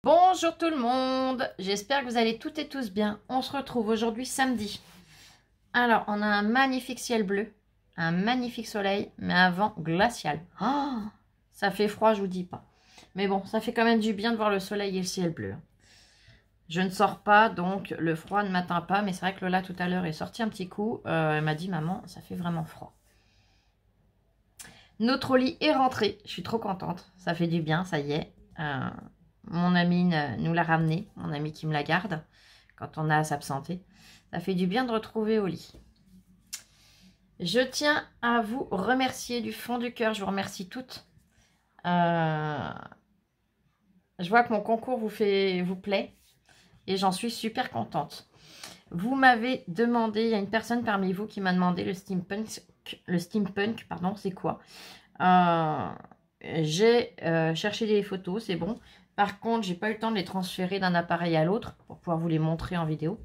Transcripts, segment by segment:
Bonjour tout le monde, j'espère que vous allez toutes et tous bien. On se retrouve aujourd'hui samedi. Alors, on a un magnifique ciel bleu, un magnifique soleil, mais un vent glacial. Oh, ça fait froid, je vous dis pas. Mais bon, ça fait quand même du bien de voir le soleil et le ciel bleu. Je ne sors pas, donc le froid ne m'atteint pas, mais c'est vrai que Lola tout à l'heure est sortie un petit coup. Elle m'a dit, maman, ça fait vraiment froid. Notre lit est rentré, je suis trop contente, ça fait du bien, ça y est. Mon ami nous l'a ramené, mon ami qui me la garde quand on a à s'absenter. Ça fait du bien de retrouver au lit. Je tiens à vous remercier du fond du cœur, je vous remercie toutes. Je vois que mon concours vous plaît et j'en suis super contente. Vous m'avez demandé, il y a une personne parmi vous qui m'a demandé le steampunk, pardon, c'est quoi? J'ai cherché des photos, c'est bon. Par contre, j'ai pas eu le temps de les transférer d'un appareil à l'autre pour pouvoir vous les montrer en vidéo.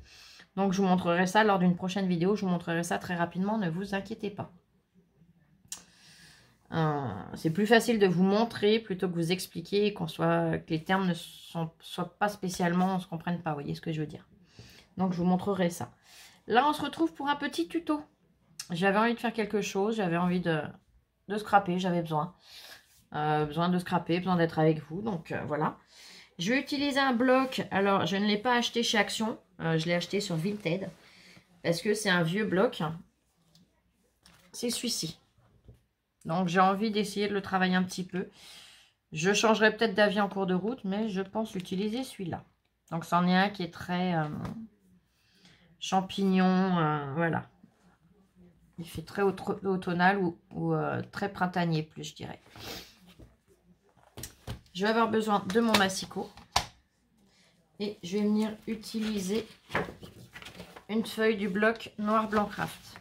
Donc, je vous montrerai ça lors d'une prochaine vidéo. Je vous montrerai ça très rapidement, ne vous inquiétez pas. C'est plus facile de vous montrer plutôt que vous expliquer que les termes ne soient pas spécialement, on ne se comprenne pas, vous voyez ce que je veux dire. Donc, je vous montrerai ça. Là, on se retrouve pour un petit tuto. J'avais envie de faire quelque chose, j'avais envie de scraper, j'avais besoin. Besoin de scraper, besoin d'être avec vous, donc voilà. Je vais utiliser un bloc, alors je ne l'ai pas acheté chez Action, je l'ai acheté sur Vinted, parce que c'est un vieux bloc, c'est celui-ci. Donc j'ai envie d'essayer de le travailler un petit peu. Je changerai peut-être d'avis en cours de route, mais je pense utiliser celui-là. Donc c'en est un qui est très champignon, voilà. Il fait très automnal ou très printanier plus, je dirais. Je vais avoir besoin de mon massicot. Et je vais venir utiliser une feuille du bloc Noir Blanc Craft.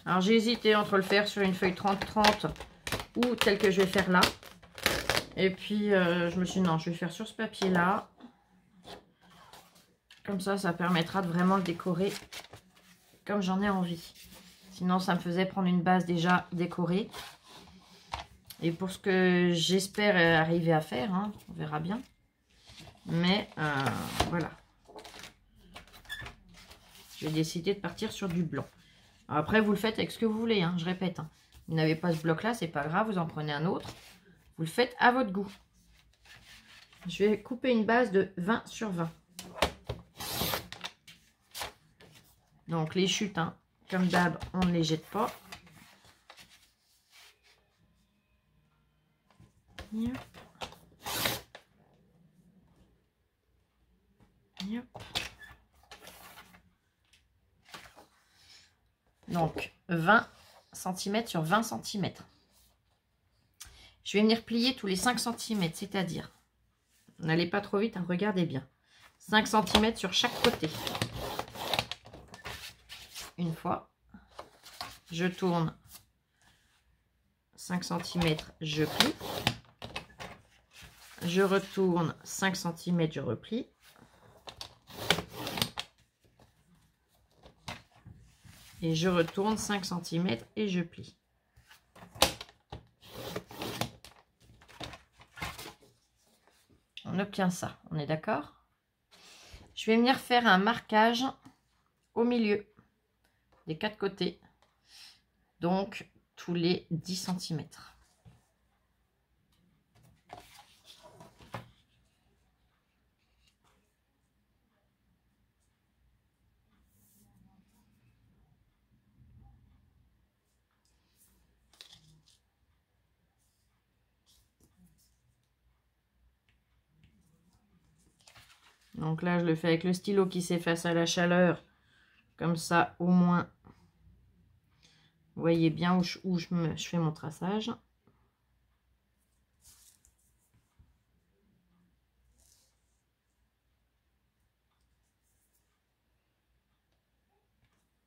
Alors j'ai hésité entre le faire sur une feuille 30-30 ou telle que je vais faire là. Et puis je me suis dit non, je vais faire sur ce papier là. Comme ça permettra de vraiment le décorer comme j'en ai envie. Sinon ça me faisait prendre une base déjà décorée. Et pour ce que j'espère arriver à faire, hein, on verra bien. Mais voilà. Je vais décider de partir sur du blanc. Après, vous le faites avec ce que vous voulez, hein, je répète. Hein. Vous n'avez pas ce bloc-là, c'est pas grave, vous en prenez un autre. Vous le faites à votre goût. Je vais couper une base de 20 sur 20. Donc, les chutes, hein, comme d'hab, on ne les jette pas. Yep. Yep. Donc, 20 cm sur 20 cm. Je vais venir plier tous les 5 cm, c'est-à-dire, n'allez pas trop vite, hein, regardez bien. 5 cm sur chaque côté. Une fois, je tourne 5 cm, je plie. Je retourne 5 cm, je replie. Et je retourne 5 cm et je plie. On obtient ça, on est d'accord? Je vais venir faire un marquage au milieu des 4 côtés. Donc, tous les 10 cm. Donc là, je le fais avec le stylo qui s'efface à la chaleur. Comme ça, au moins, vous voyez bien où je fais mon traçage.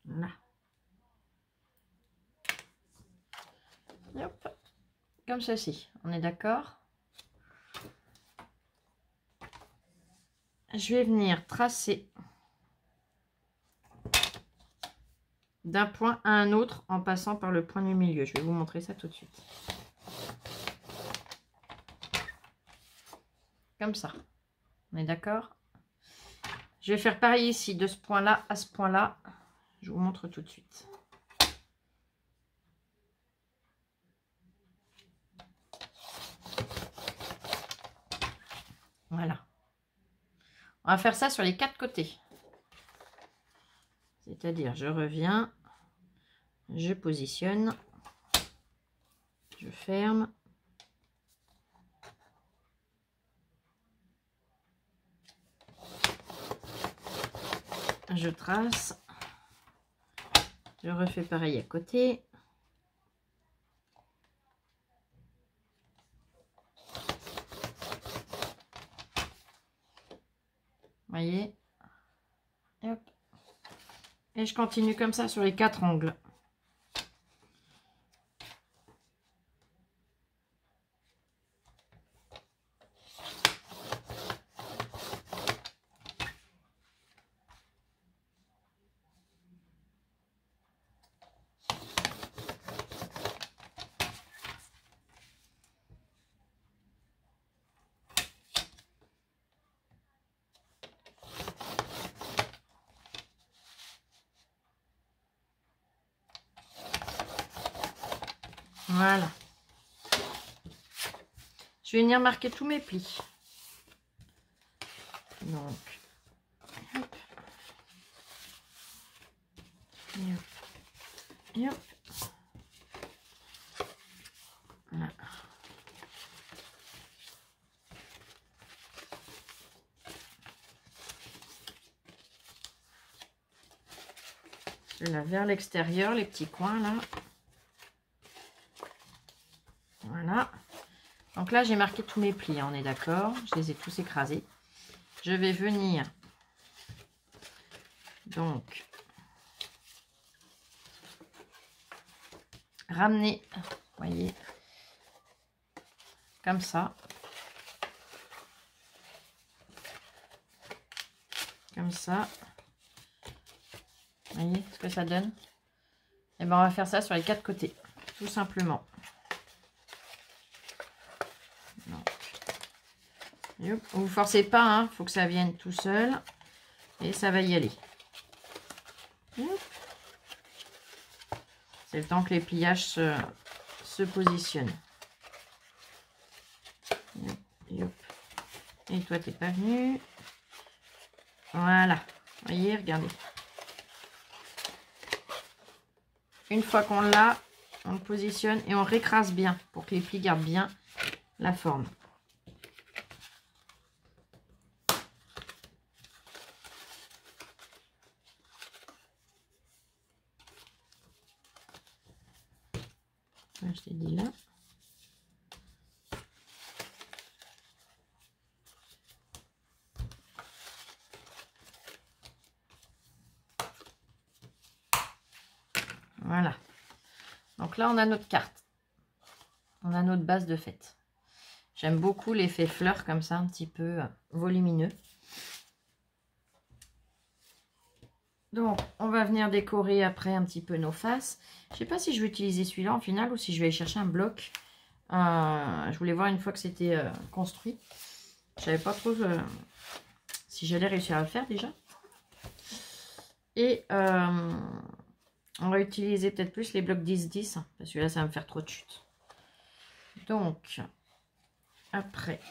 Là. Hop. Comme ceci. On est d'accord? Je vais venir tracer d'un point à un autre en passant par le point du milieu. Je vais vous montrer ça tout de suite. comme ça. On est d'accord? Je vais faire pareil ici, de ce point-là à ce point-là. Je vous montre tout de suite. Voilà. On va faire ça sur les 4 côtés. C'est-à-dire, je reviens, je positionne, je ferme. Je trace. Je refais pareil à côté. Voyez, et hop. Et je continue comme ça sur les 4 angles. Voilà. Je vais venir marquer tous mes plis. Donc, hop. Et hop. Et hop. Voilà. Là vers l'extérieur, les petits coins là. Voilà. Donc là, j'ai marqué tous mes plis, hein, on est d'accord. Je les ai tous écrasés. Je vais venir donc ramener, voyez, comme ça. Comme ça. Vous voyez ce que ça donne? Et ben on va faire ça sur les 4 côtés, tout simplement. Vous forcez pas, hein, faut que ça vienne tout seul. Et ça va y aller. C'est le temps que les pliages se positionnent. Et toi, t'es pas venu. Voilà. Vous voyez, regardez. Une fois qu'on l'a, on le positionne et on récrase bien pour que les plis gardent bien la forme. Je t'ai dit là. Voilà. Donc là, on a notre carte. On a notre base de fête. J'aime beaucoup l'effet fleur comme ça, un petit peu volumineux. Donc, on va venir décorer après un petit peu nos faces. Je ne sais pas si je vais utiliser celui-là en finale ou si je vais aller chercher un bloc. Je voulais voir une fois que c'était construit. Je ne savais pas trop si j'allais réussir à le faire déjà. Et on va utiliser peut-être plus les blocs 10-10. Parce que là, ça va me faire trop de chute. Donc, après,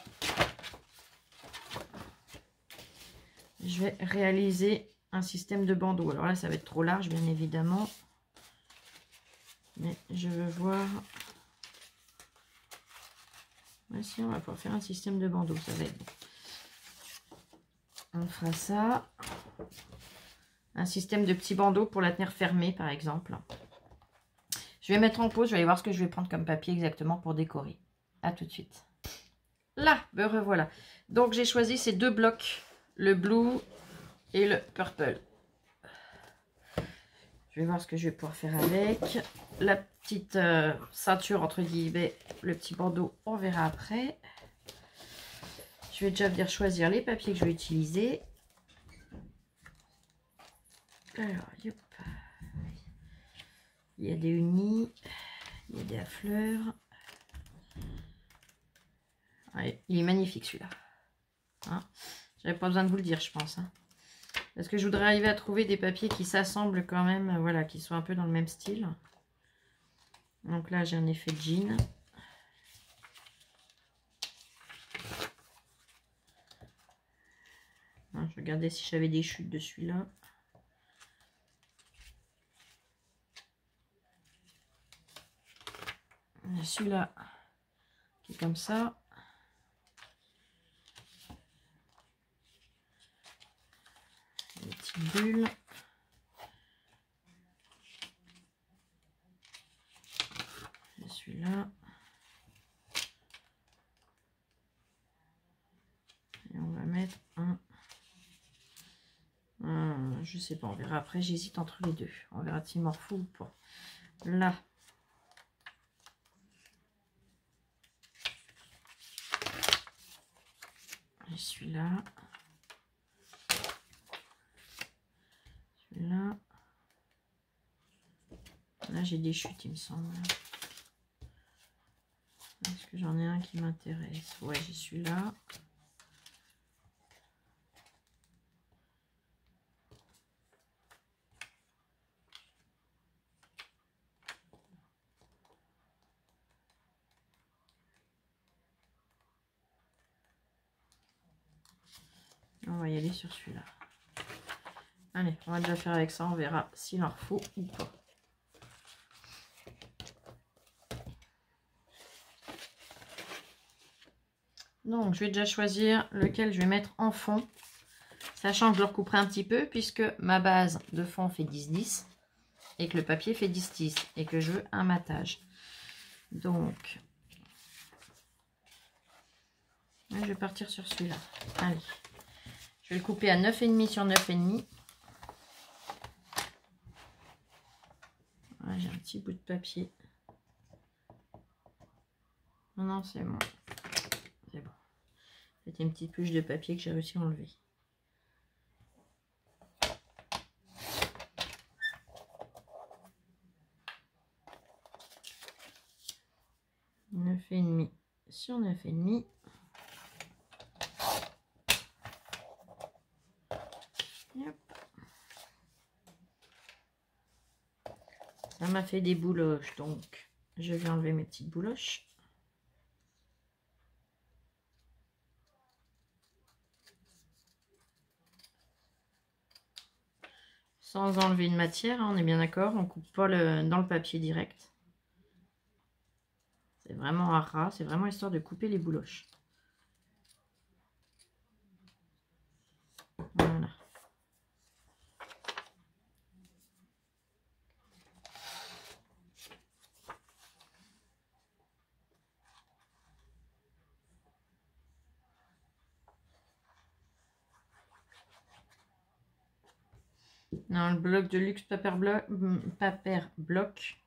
je vais réaliser un système de bandeau. Alors là, ça va être trop large, bien évidemment. Mais je veux voir... Voici, on va pouvoir faire un système de bandeau. Ça va être bon. On fera ça. Un système de petits bandeaux pour la tenir fermée, par exemple. Je vais mettre en pause. Je vais aller voir ce que je vais prendre comme papier exactement pour décorer. À tout de suite. Là, me revoilà. Donc, j'ai choisi ces 2 blocs. Le blue et le purple. Je vais voir ce que je vais pouvoir faire avec. La petite ceinture, entre guillemets, le petit bandeau, on verra après. Je vais déjà venir choisir les papiers que je vais utiliser. Alors, yop. Il y a des unis, il y a des à fleurs. Ouais, il est magnifique celui-là. Hein. J'avais pas besoin de vous le dire, je pense. Hein. Parce que je voudrais arriver à trouver des papiers qui s'assemblent quand même, voilà, qui sont un peu dans le même style. Donc là, j'ai un effet jean. Je regardais si j'avais des chutes de celui-là. Celui-là qui est comme ça. Des petites bulles. Et celui-là. Et on va mettre je sais pas, on verra après, j'hésite entre les deux. On verra s'il m'en fout ou pas. Là. Et celui-là. Celui-là. Là, j'ai des chutes, il me semble. Est-ce que j'en ai un qui m'intéresse? Ouais, j'ai celui-là. On va y aller sur celui-là. Allez, on va déjà faire avec ça. On verra s'il en faut ou pas. Donc, je vais déjà choisir lequel je vais mettre en fond. Sachant que je le recouperai un petit peu puisque ma base de fond fait 10-10 et que le papier fait 10-10 et que je veux un matage. Donc, je vais partir sur celui-là. Allez, je vais le couper à 9,5 sur 9,5. J'ai un petit bout de papier. Non, c'est bon. C'est bon. C'était une petite puce de papier que j'ai réussi à enlever. Neuf et demi sur 9,5. Ça m'a fait des bouloches, donc je vais enlever mes petites bouloches. Sans enlever de matière, hein, on est bien d'accord, on coupe pas dans le papier direct. C'est vraiment à ras, c'est vraiment histoire de couper les bouloches. Voilà. Non, le bloc de luxe paper bloc,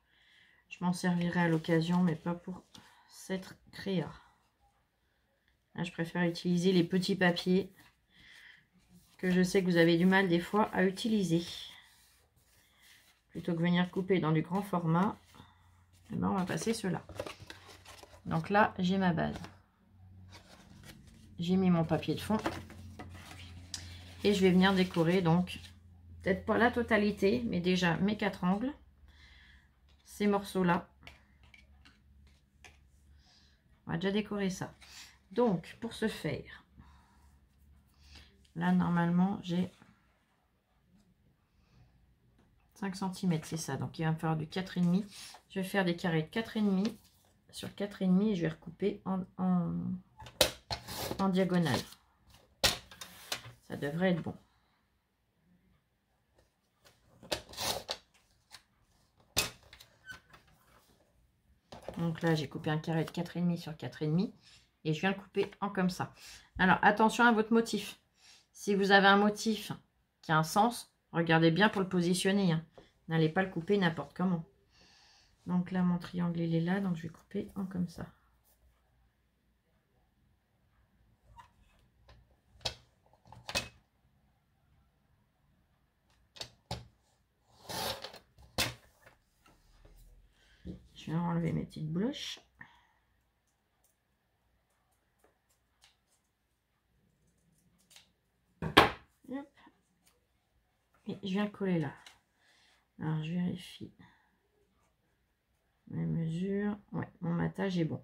je m'en servirai à l'occasion, mais pas pour cette créa. Là, je préfère utiliser les petits papiers que je sais que vous avez du mal des fois à utiliser. Plutôt que venir couper dans du grand format, eh ben, on va passer cela. Donc là, j'ai ma base. J'ai mis mon papier de fond. Et je vais venir décorer, donc, peut-être pas la totalité, mais déjà mes 4 angles. Ces morceaux-là. On va déjà décorer ça. Donc, pour ce faire, là, normalement, j'ai 5 cm, c'est ça. Donc, il va me falloir du 4,5. Je vais faire des carrés de 4,5 sur 4,5 et je vais recouper en diagonale. Ça devrait être bon. Donc là, j'ai coupé un carré de 4,5 sur 4,5 et je viens le couper en comme ça. Alors, attention à votre motif. Si vous avez un motif qui a un sens, regardez bien pour le positionner. Hein. N'allez pas le couper n'importe comment. Donc là, mon triangle, il est là, donc je vais couper en comme ça. Je vais enlever mes petites bouloches. Hop. Et je viens coller là. Alors je vérifie mes mesures. Ouais, mon matage est bon.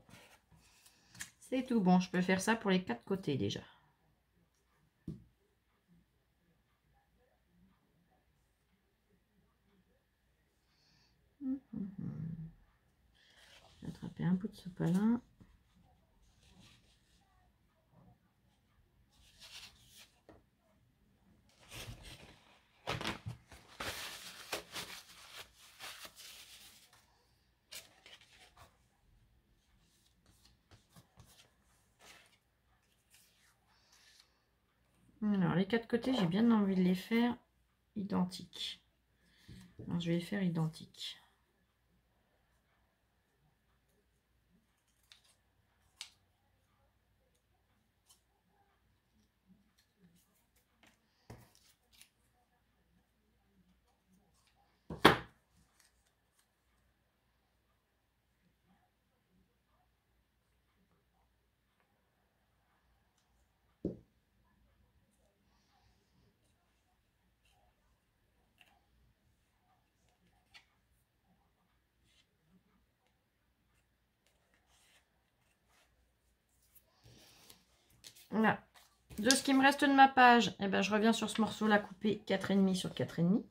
C'est tout bon. Je peux faire ça pour les 4 côtés déjà. Je vais attraper un bout de sopalin. Alors les 4 côtés, j'ai bien envie de les faire identiques. Alors je vais les faire identiques. Voilà. De ce qui me reste de ma page, eh ben, je reviens sur ce morceau là coupé 4,5 sur 4,5.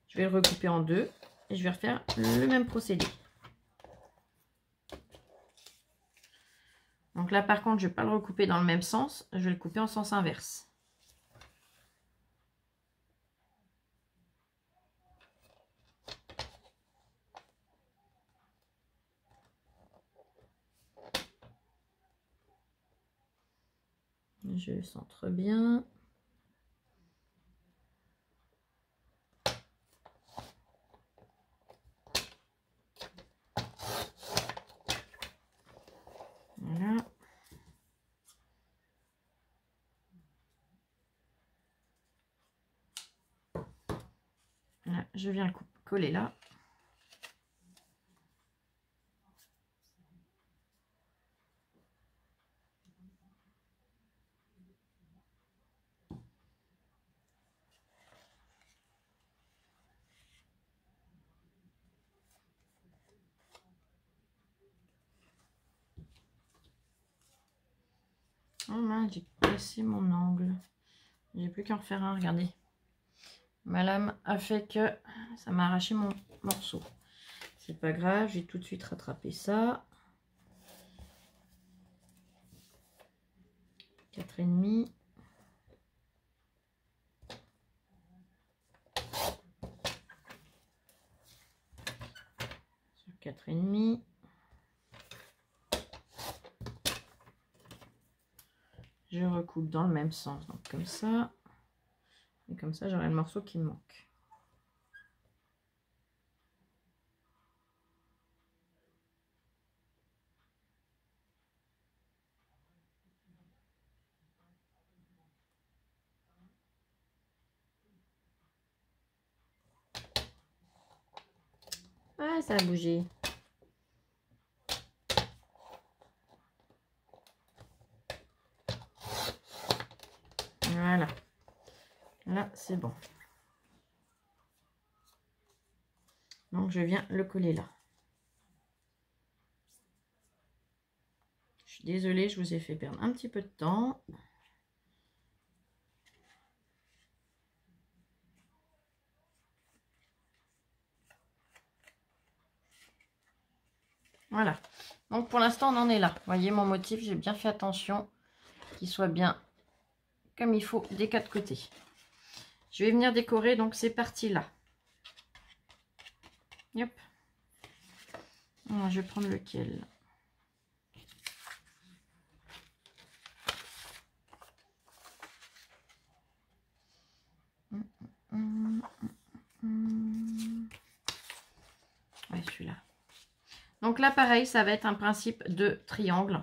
Je vais le recouper en deux et je vais refaire le même procédé. Donc là par contre je ne vais pas le recouper dans le même sens, je vais le couper en sens inverse. Je centre bien. Voilà. Voilà, je viens le coller là. Oh mince, j'ai cassé mon angle. J'ai plus qu'à en refaire un, regardez. Ma lame a fait que ça m'a arraché mon morceau. C'est pas grave, je vais tout de suite rattraper ça. 4,5. Sur 4,5. Je recoupe dans le même sens, donc comme ça. Et comme ça, j'aurai le morceau qui me manque. Ah, ça a bougé. Voilà. Là, c'est bon. Donc, je viens le coller là. Je suis désolée, je vous ai fait perdre un petit peu de temps. Voilà. Donc, pour l'instant, on en est là. Vous voyez mon motif, j'ai bien fait attention qu'il soit bien comme il faut des 4 côtés. Je vais venir décorer donc ces parties-là. Yep. Alors, je vais prendre lequel? Ouais, celui-là. Donc là, pareil, ça va être un principe de triangle.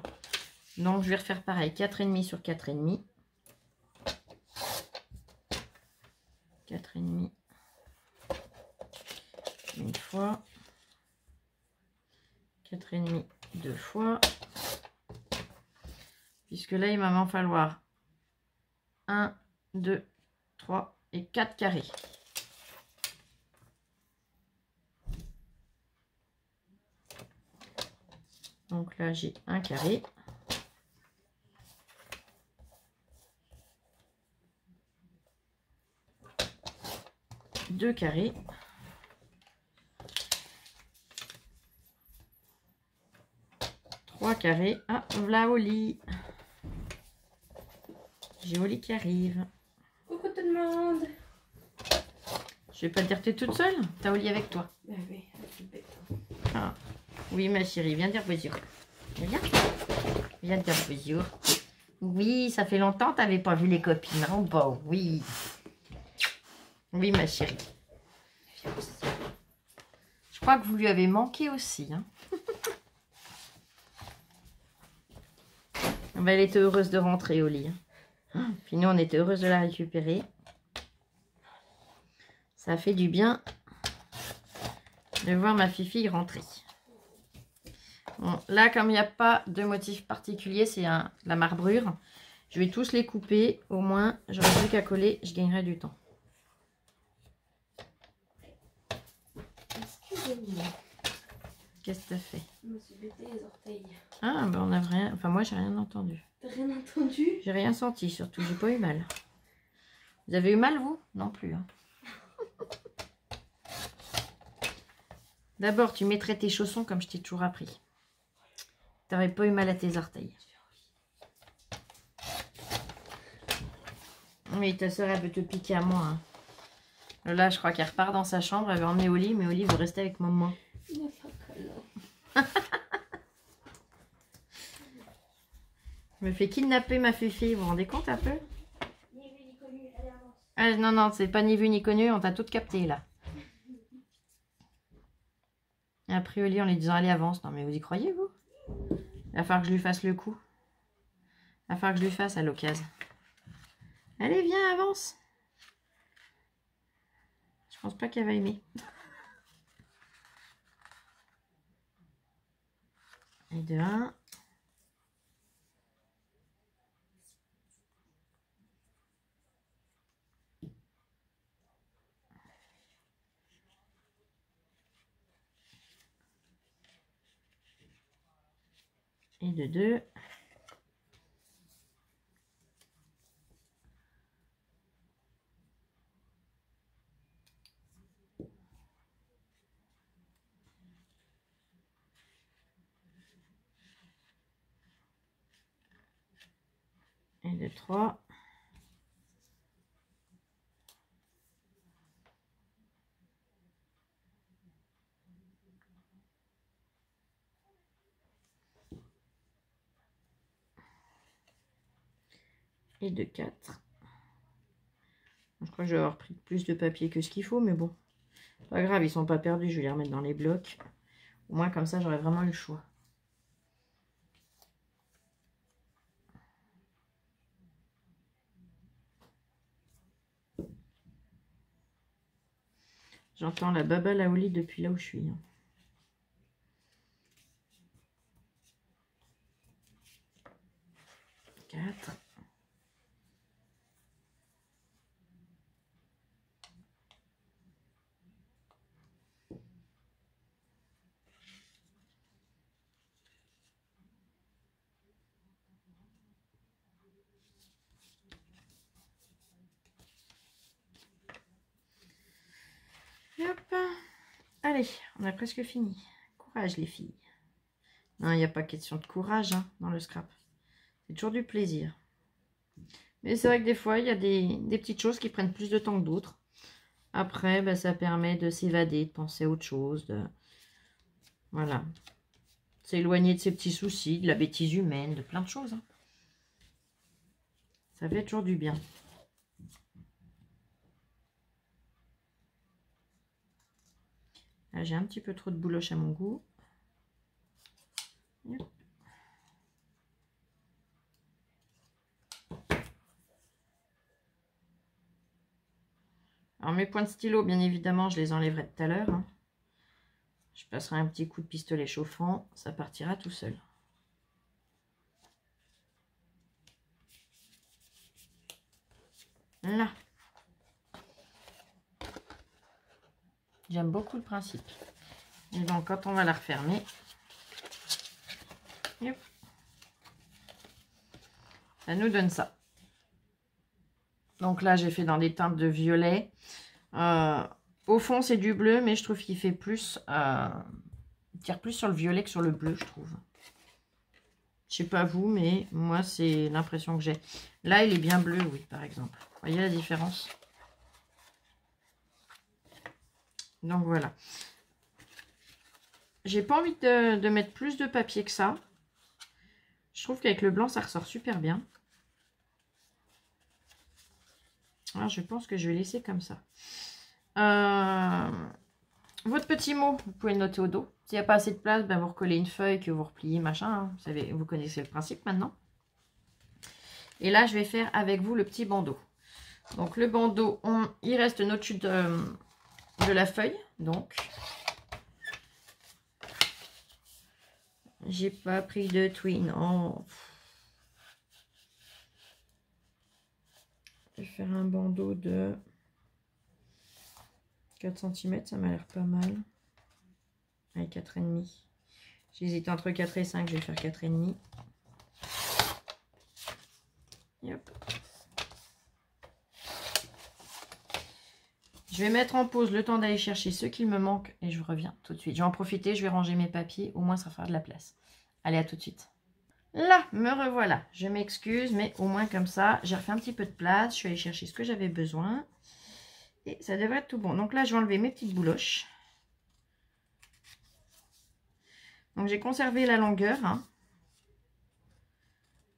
Donc, je vais refaire pareil, 4,5 sur 4,5. 4,5 une fois. 4,5 deux fois. Puisque là, il va m'en falloir 1, 2, 3 et 4 carrés. Donc là, j'ai un carré. Deux carrés. Trois carrés. Ah, voilà Oli. J'ai Oli qui arrive. Coucou tout le monde. Je vais pas te dire que tu es toute seule. T'as Oli avec toi. Bah oui, c'est bête. Ah. Oui, ma chérie, viens dire bonjour. Viens. Viens dire bonjour. Oui, ça fait longtemps que t'avais pas vu les copines. Hein? Bah oui. Oui, ma chérie. Je crois que vous lui avez manqué aussi. Hein? Ben, elle était heureuse de rentrer au lit. Hein? Puis nous, on était heureuse de la récupérer. Ça fait du bien de voir ma fifi rentrer. Bon, là, comme il n'y a pas de motif particulier, c'est la marbrure. Je vais tous les couper. Au moins, j'aurai plus qu'à coller. Je gagnerai du temps. Excusez-moi. Qu'est-ce que tu as fait? Je me suis bêté les orteils. Ah, ben on n'a rien... Enfin, moi, j'ai rien entendu. T'as rien entendu? J'ai rien senti, surtout. J'ai pas eu mal. Vous avez eu mal, vous? Non plus. Hein. D'abord, tu mettrais tes chaussons comme je t'ai toujours appris. T'aurais pas eu mal à tes orteils. Oui, ta soeur, elle veut te piquer à moi. Hein. Là, je crois qu'elle repart dans sa chambre. Elle veut emmener Oli, mais Oli veut rester avec maman. Il a pas collant. Je me fais kidnapper, ma fifi. Vous vous rendez compte un peu? Ah, non, non, c'est pas ni vu ni connu. On t'a tout capté, là. Et après, Oli, en lui disant, allez, avance. Non, mais vous y croyez, vous? Il va falloir que je lui fasse le coup. Il va falloir que je lui fasse à l'occasion. Allez, viens, avance. Je pense pas qu'elle va aimer. Et de 1. Et de 2. Et de 3. Et de 4. Je crois que je vais avoir pris plus de papier que ce qu'il faut, mais bon. Pas grave, ils sont pas perdus, je vais les remettre dans les blocs. Au moins, comme ça, j'aurai vraiment eu le choix. J'entends la baba Laoli depuis là où je suis. 4. Et hop. Allez, on a presque fini. Courage les filles. Non, il n'y a pas question de courage hein, dans le scrap. C'est toujours du plaisir. Mais c'est vrai que des fois, il y a des petites choses qui prennent plus de temps que d'autres. Après, ben, ça permet de s'évader, de penser à autre chose. Voilà. S'éloigner de ses petits soucis, de la bêtise humaine, de plein de choses. Hein. Ça fait toujours du bien. Là, j'ai un petit peu trop de bouloche à mon goût. Yep. Alors mes points de stylo, bien évidemment, je les enlèverai tout à l'heure. Hein. Je passerai un petit coup de pistolet chauffant, ça partira tout seul. Là. J'aime beaucoup le principe. Et donc, quand on va la refermer, hop, ça nous donne ça. Donc là, j'ai fait dans des teintes de violet. Au fond, c'est du bleu, mais je trouve qu'il fait plus... il tire plus sur le violet que sur le bleu, je trouve. Je sais pas vous, mais moi, c'est l'impression que j'ai. Là, il est bien bleu, oui, par exemple. Vous voyez la différence? Donc, voilà. J'ai pas envie de mettre plus de papier que ça. Je trouve qu'avec le blanc, ça ressort super bien. Alors, je pense que je vais laisser comme ça. Votre petit mot, vous pouvez le noter au dos. S'il n'y a pas assez de place, ben vous recollez une feuille que vous repliez, machin. Hein. Vous savez, vous connaissez le principe maintenant. Et là, je vais faire avec vous le petit bandeau. Donc, le bandeau, il reste notre chute de la feuille. Donc, j'ai pas pris de twin. Oh. Je vais faire un bandeau de 4 cm, ça m'a l'air pas mal. Avec 4,5. J'hésite entre 4 et 5, je vais faire 4,5. Et hop. Je vais mettre en pause le temps d'aller chercher ce qu'il me manque et je reviens tout de suite. Je vais en profiter, je vais ranger mes papiers, au moins ça fera de la place. Allez, à tout de suite. Là, me revoilà. Je m'excuse, mais au moins comme ça, j'ai refait un petit peu de place. Je suis allée chercher ce que j'avais besoin. Et ça devrait être tout bon. Donc là, je vais enlever mes petites bouloches. Donc j'ai conservé la longueur, hein,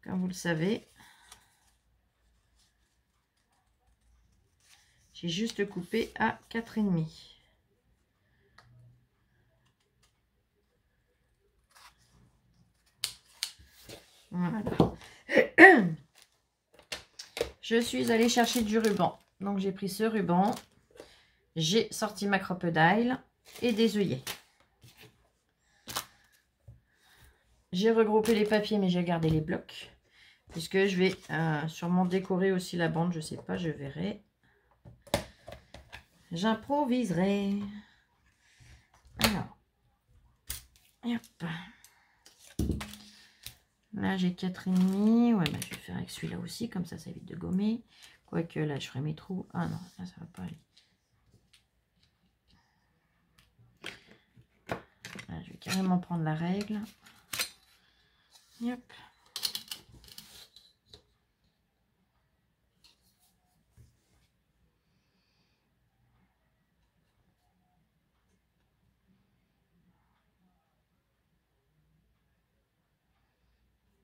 comme vous le savez. J'ai juste coupé à 4,5. Voilà. Je suis allée chercher du ruban. Donc j'ai pris ce ruban. J'ai sorti ma crocodile et des œillets. J'ai regroupé les papiers, mais j'ai gardé les blocs. Puisque je vais sûrement décorer aussi la bande. Je sais pas, je verrai. J'improviserai. Alors. Hop. Là, j'ai 4,5. Ouais, bah, je vais faire avec celui-là aussi. Comme ça évite de gommer. Quoique là, je ferai mes trous. Ah non, là, ça va pas aller. Là, je vais carrément prendre la règle. Hop.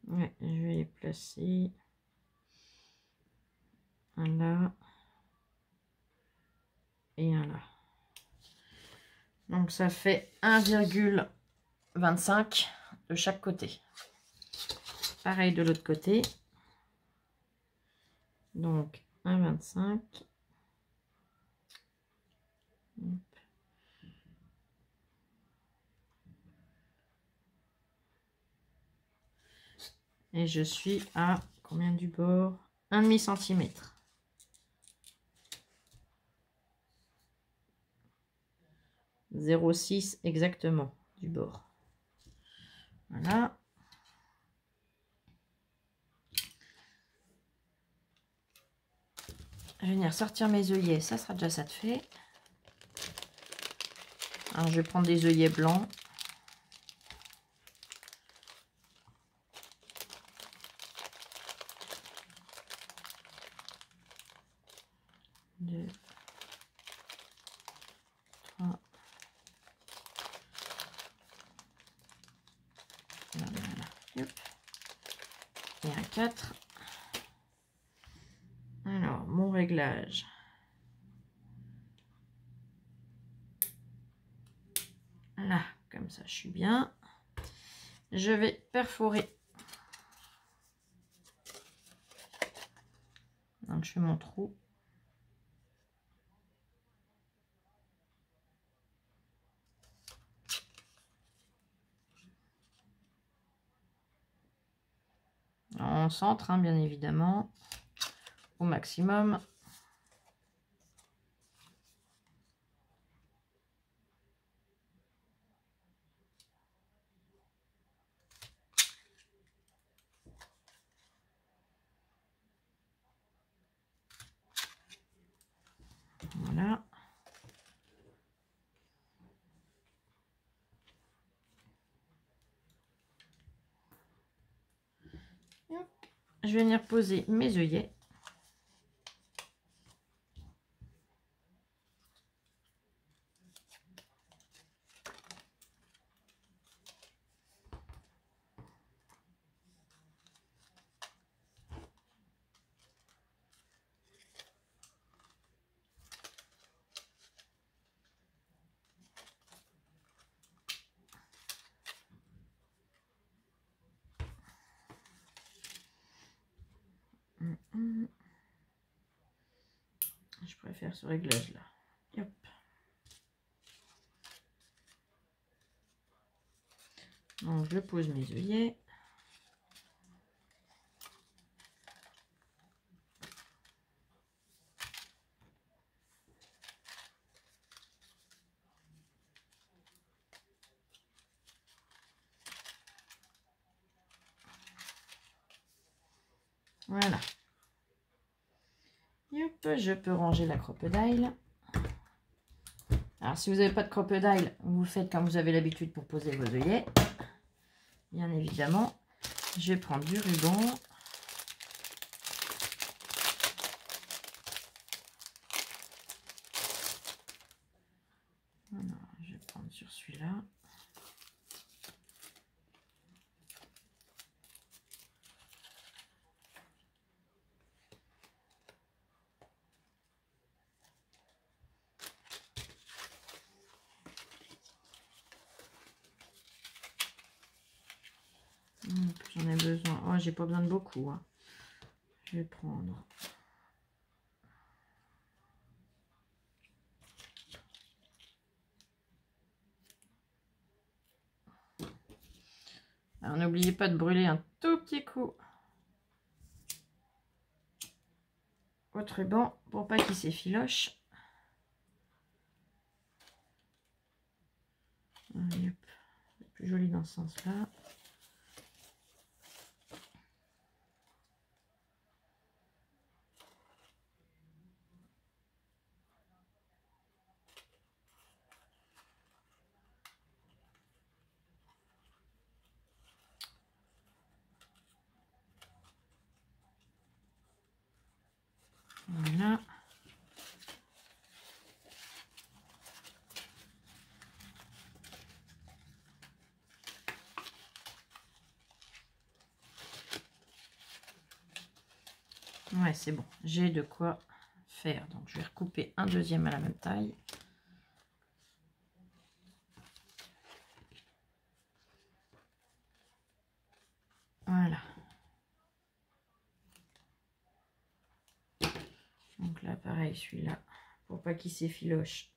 Ouais, je vais les placer. Un là. Et un là. Donc ça fait 1,25 de chaque côté. Pareil de l'autre côté. Donc 1,25. Et je suis à combien du bord? 1,5 cm. 0,6 exactement du bord. Voilà. Je vais venir sortir mes œillets, ça sera déjà ça de fait. Alors je vais prendre des œillets blancs. Deux, trois. Voilà. Hop. Et un 4. Alors, mon réglage. Là, comme ça, je suis bien. Je vais perforer. Donc, je fais mon trou. En centre, hein, bien évidemment. Au maximum. je vais venir poser mes œillets. Je préfère ce réglage là. Hop. Donc je pose mes œillets. Voilà. Et hop, je peux ranger la crocodile. Alors si vous n'avez pas de crocodile, vous faites comme vous avez l'habitude pour poser vos œillets. Bien évidemment, je vais prendre du ruban. Voilà, je vais prendre sur celui-là. J'en ai besoin. Oh, j'ai pas besoin de beaucoup. Hein. Je vais prendre. Alors n'oubliez pas de brûler un tout petit coup votre ruban pour pas qu'il s'effiloche. C'est plus joli dans ce sens-là. Voilà. Ouais, c'est bon. J'ai de quoi faire. Donc, je vais recouper un deuxième à la même taille. Voilà. Donc là, pareil, celui-là, pour pas qu'il s'effiloche.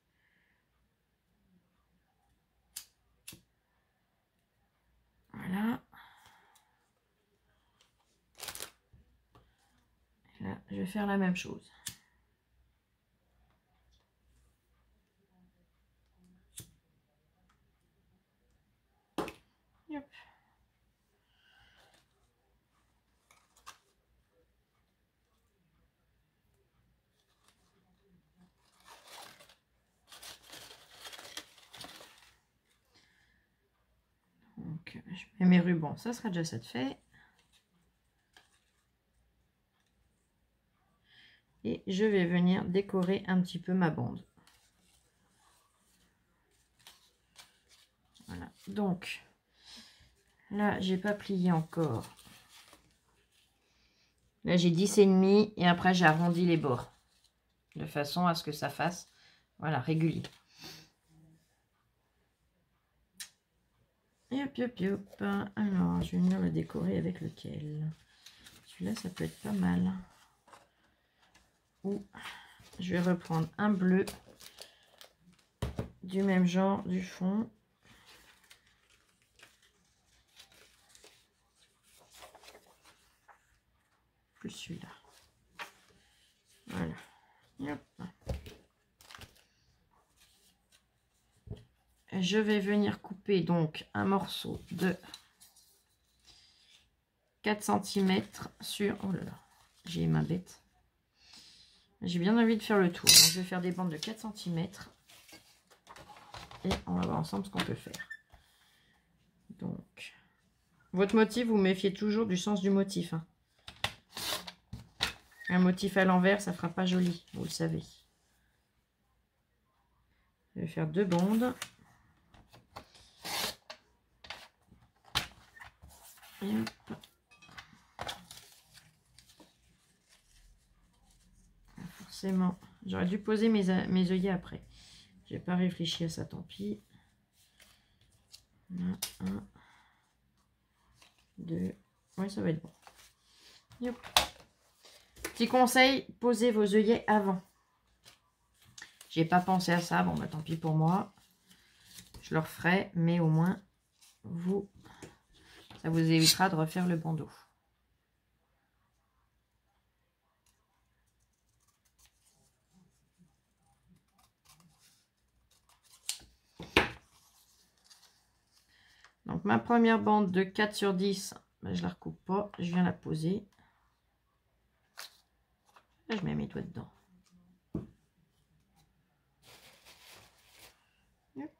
Voilà. Et là, je vais faire la même chose. Hop. Donc, je mets mes rubans, ça sera déjà ça de fait. Et je vais venir décorer un petit peu ma bande. Voilà, donc là, j'ai pas plié encore. Là, j'ai 10,5 et après, j'ai arrondi les bords de façon à ce que ça fasse, voilà, régulier. Et hop, hop, hop. Alors, je vais venir le décorer avec lequel? Celui-là, ça peut être pas mal. Ou je vais reprendre un bleu du même genre du fond. Plus celui-là. Voilà. Et hop. Je vais venir couper donc un morceau de 4 cm sur... Oh là là, j'ai ma bête. J'ai bien envie de faire le tour. Donc, je vais faire des bandes de 4 cm. Et on va voir ensemble ce qu'on peut faire. Donc, votre motif, vous méfiez toujours du sens du motif. Hein. Un motif à l'envers, ça fera pas joli, vous le savez. Je vais faire 2 bandes. Et hop. Forcément, j'aurais dû poser mes œillets après. J'ai pas réfléchi à ça, tant pis. 1, 2. Oui, ça va être bon. Yep. Petit conseil, posez vos œillets avant. J'ai pas pensé à ça, bon bah tant pis pour moi. Je le referai, mais au moins ça vous évitera de refaire le bandeau. Donc ma première bande de 4 sur 10, ben, je la recoupe pas, je viens la poser. Et je mets mes doigts dedans. Hop.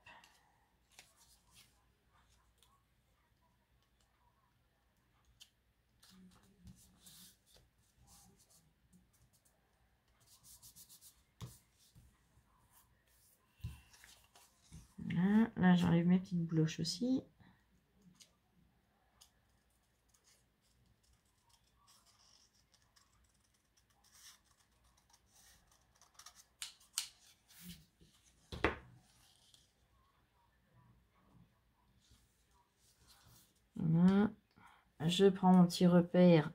Voilà. Là j'enlève mes petites bouloches aussi. Voilà. Je prends mon petit repère.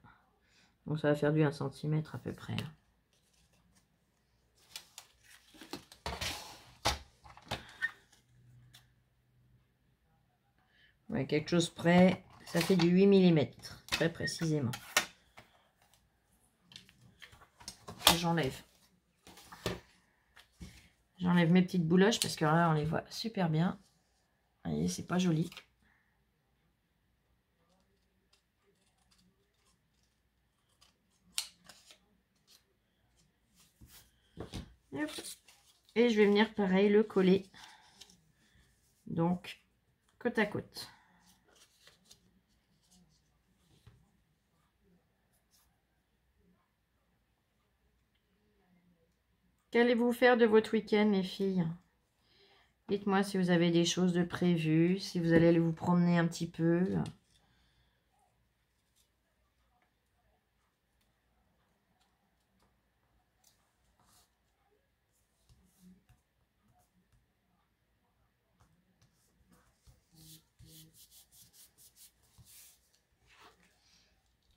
Donc ça va faire du 1 cm à peu près. Ouais, quelque chose près, ça fait du 8 mm, très précisément. J'enlève. J'enlève mes petites bouloches parce que là on les voit super bien. Vous voyez, c'est pas joli. Hop. Et je vais venir pareil le coller. Donc côte à côte. Qu'allez-vous faire de votre week-end, les filles? Dites-moi si vous avez des choses de prévues, si vous allez aller vous promener un petit peu.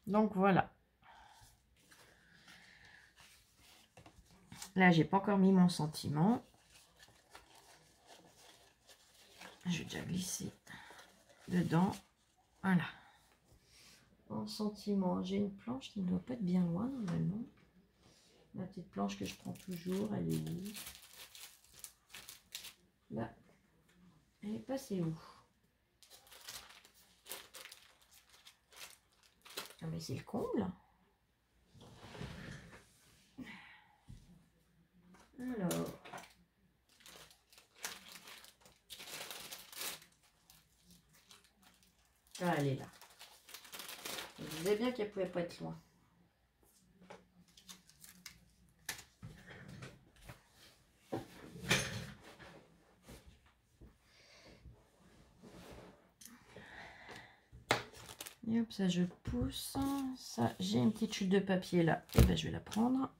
Donc voilà. Là, j'ai pas encore mis mon sentiment. Je vais déjà glisser dedans. Voilà. En sentiment, j'ai une planche qui ne doit pas être bien loin normalement. La petite planche que je prends toujours, elle est où? Là. Elle est passée où? Ah mais c'est le comble. Alors. Ah, elle est là. Je disais bien qu'elle pouvait pas être loin. Et hop, ça je pousse. Ça, j'ai une petite chute de papier là. Et ben, je vais la prendre.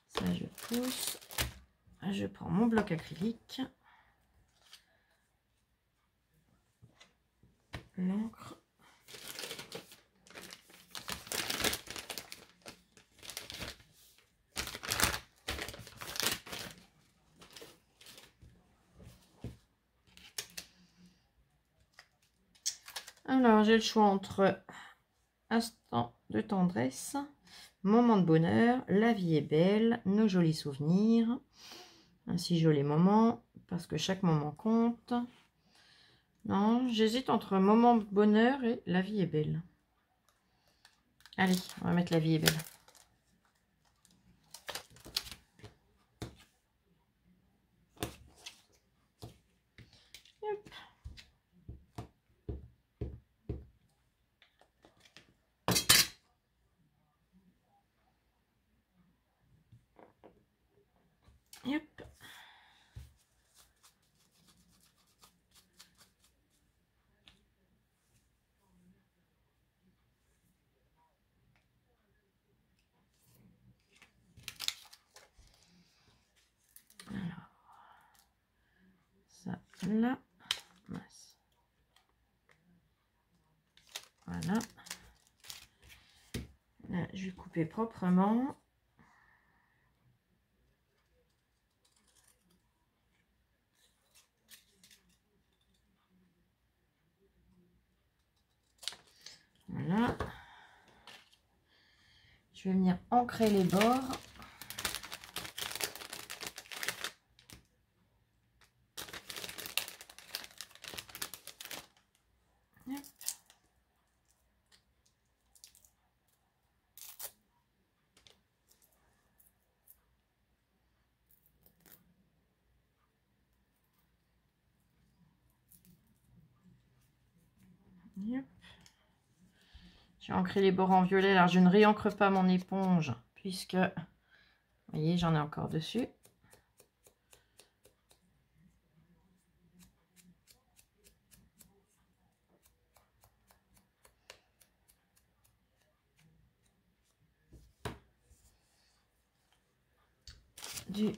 Ça je pousse. Je prends mon bloc acrylique. L'encre. Alors, j'ai le choix entre instant de tendresse, moment de bonheur, la vie est belle, nos jolis souvenirs, un si joli moment, parce que chaque moment compte. Non, j'hésite entre moment de bonheur et la vie est belle. Allez, on va mettre la vie est belle. Hop. Hop. Alors, ça là, mince. Voilà. Là, je vais couper proprement. Voilà. Je vais venir ancrer les bords. Hop. Hop. J'ai ancré les bords en violet. Alors, je ne réancre pas mon éponge puisque, vous voyez, j'en ai encore dessus. Du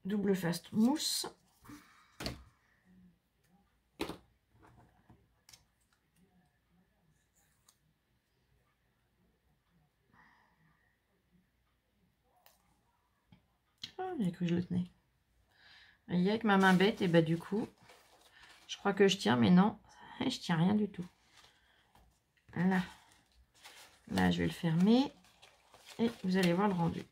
double face mousse. Oh, j'ai cru que je le tenais. Et avec ma main bête, et bah du coup, je crois que je tiens, mais non, je tiens rien du tout. Là, là, je vais le fermer et vous allez voir le rendu.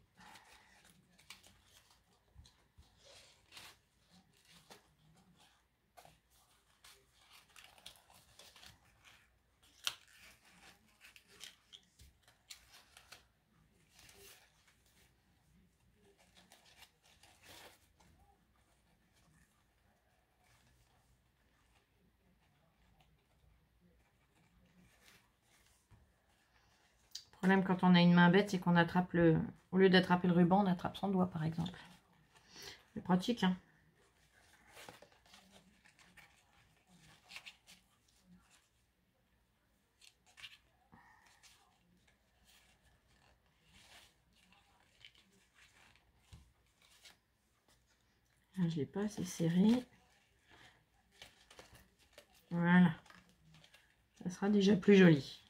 Le problème quand on a une main bête, c'est qu'on attrape au lieu d'attraper le ruban, on attrape son doigt par exemple. C'est pratique, hein. Là, je l'ai pas assez serré. Voilà. Ça sera déjà plus joli.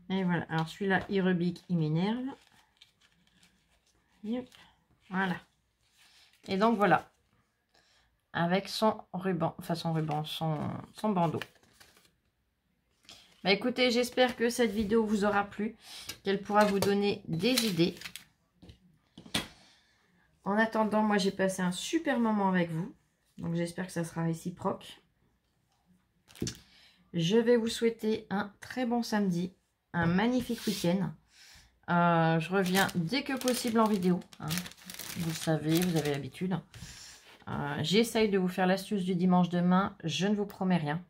Et voilà. Alors celui-là, il rebique, il m'énerve. Voilà. Et donc voilà. Avec son ruban, enfin son ruban, son bandeau. Bah écoutez, j'espère que cette vidéo vous aura plu, qu'elle pourra vous donner des idées. En attendant, moi j'ai passé un super moment avec vous. Donc j'espère que ça sera réciproque. Je vais vous souhaiter un très bon samedi, un magnifique week-end. Je reviens dès que possible en vidéo, hein. Vous le savez, vous avez l'habitude. J'essaye de vous faire l'astuce du dimanche demain. Je ne vous promets rien,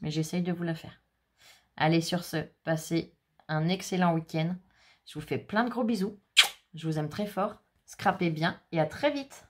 mais j'essaye de vous la faire. Allez, sur ce, passez un excellent week-end. Je vous fais plein de gros bisous. Je vous aime très fort. Scrapez bien et à très vite.